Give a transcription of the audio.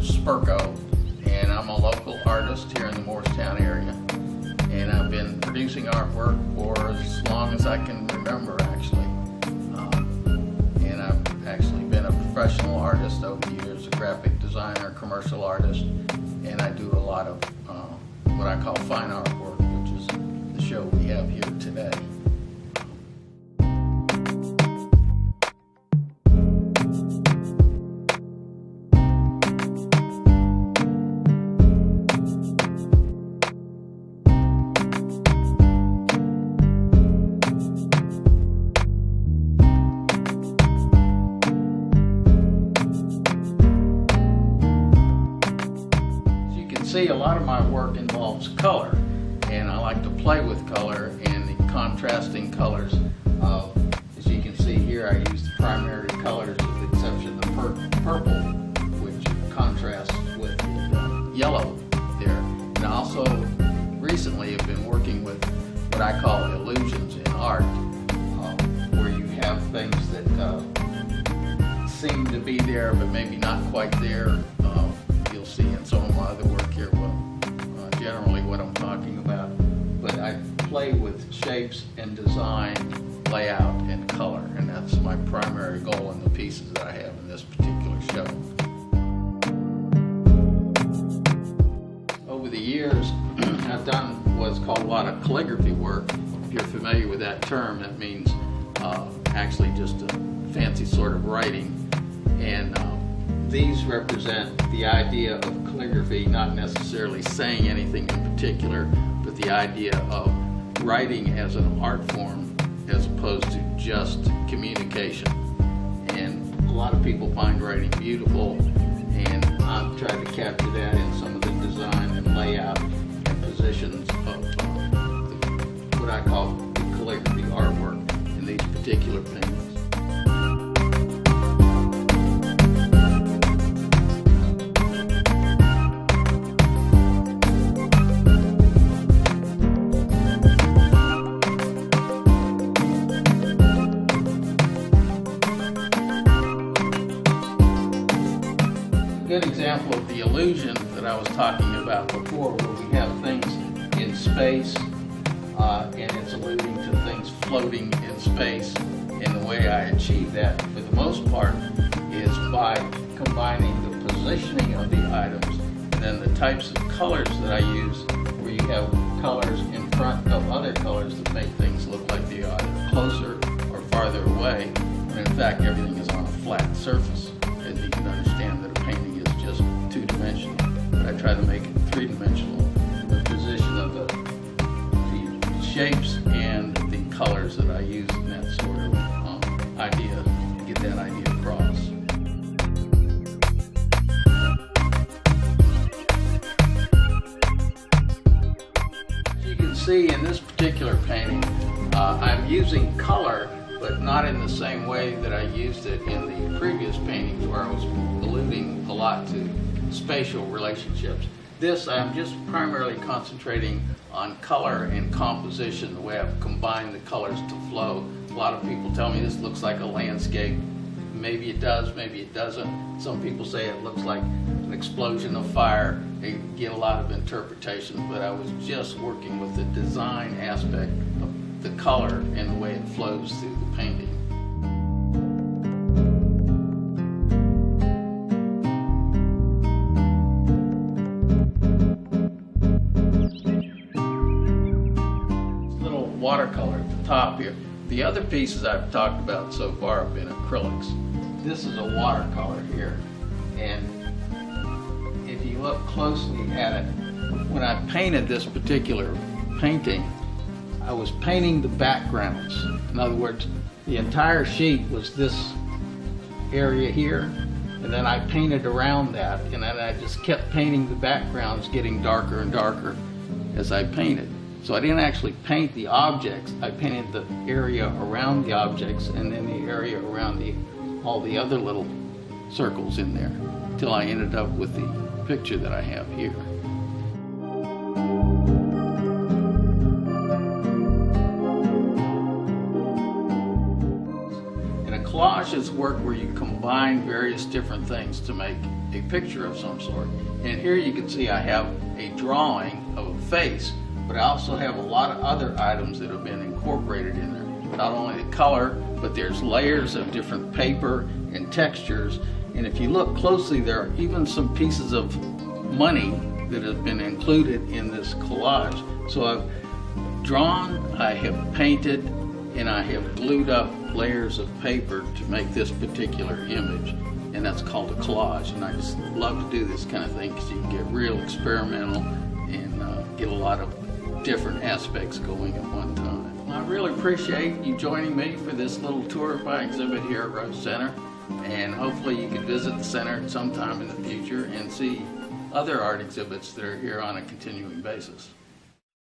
Spirko, and I'm a local artist here in the Morristown area. And I've been producing artwork for as long as I can remember, actually. And I've actually been a professional artist over the years, a graphic designer, commercial artist, and I do a lot of what I call fine artwork, which is the show we have here today. See, a lot of my work involves color, and I like to play with color and the contrasting colors. As you can see here, I use the primary colors with the exception of purple, which contrasts with the yellow there. And I also recently have been working with what I call illusions in art, where you have things that seem to be there but maybe not quite there. You'll see in some of my other work here generally what I'm talking about. But I play with shapes and design, layout, and color, and that's my primary goal in the pieces that I have in this particular show. Over the years, I've done what's called a lot of calligraphy work. If you're familiar with that term, that means actually just a fancy sort of writing. And these represent the idea of calligraphy, not necessarily saying anything in particular, but the idea of writing as an art form as opposed to just communication. And a lot of people find writing beautiful, and I've tried to capture that in some of the design and layout and positions of what I call the calligraphy artwork in these particular paintings. A good example of the illusion that I was talking about before, where we have things in space and it's alluding to things floating in space. And the way I achieve that, for the most part, is by combining the positioning of the items and then the types of colors that I use, where you have colors in front of other colors that make things look like they are either closer or farther away, when in fact everything is on a flat surface. And you can understand that a painting is just two-dimensional, but I try to make it three-dimensional. The position of the shapes and the colors that I use in that sort of idea to get that idea across. As you can see in this particular painting, I'm using color, but not in the same way that I used it in the previous paintings, where I was alluding a lot to spatial relationships. This, I'm just primarily concentrating on color and composition, the way I've combined the colors to flow. A lot of people tell me this looks like a landscape. Maybe it does, maybe it doesn't. Some people say it looks like an explosion of fire. They get a lot of interpretations, but I was just working with the design aspect of the color and the way it flows through the painting. Little watercolor at the top here. The other pieces I've talked about so far have been acrylics. This is a watercolor here, and if you look closely at it, when I painted this particular painting, I was painting the backgrounds. In other words, the entire sheet was this area here, and then I painted around that, and then I just kept painting the backgrounds, getting darker and darker as I painted. So I didn't actually paint the objects, I painted the area around the objects and then the area around all the other little circles in there, till I ended up with the picture that I have here. Collage is work where you combine various different things to make a picture of some sort. And here you can see I have a drawing of a face, but I also have a lot of other items that have been incorporated in there. Not only the color, but there's layers of different paper and textures. And if you look closely, there are even some pieces of money that have been included in this collage. So I've drawn, I have painted, and I have glued up layers of paper to make this particular image. And that's called a collage. And I just love to do this kind of thing because you can get real experimental and get a lot of different aspects going at one time. I really appreciate you joining me for this little tour of my exhibit here at Rose Center. And hopefully you can visit the center sometime in the future and see other art exhibits that are here on a continuing basis.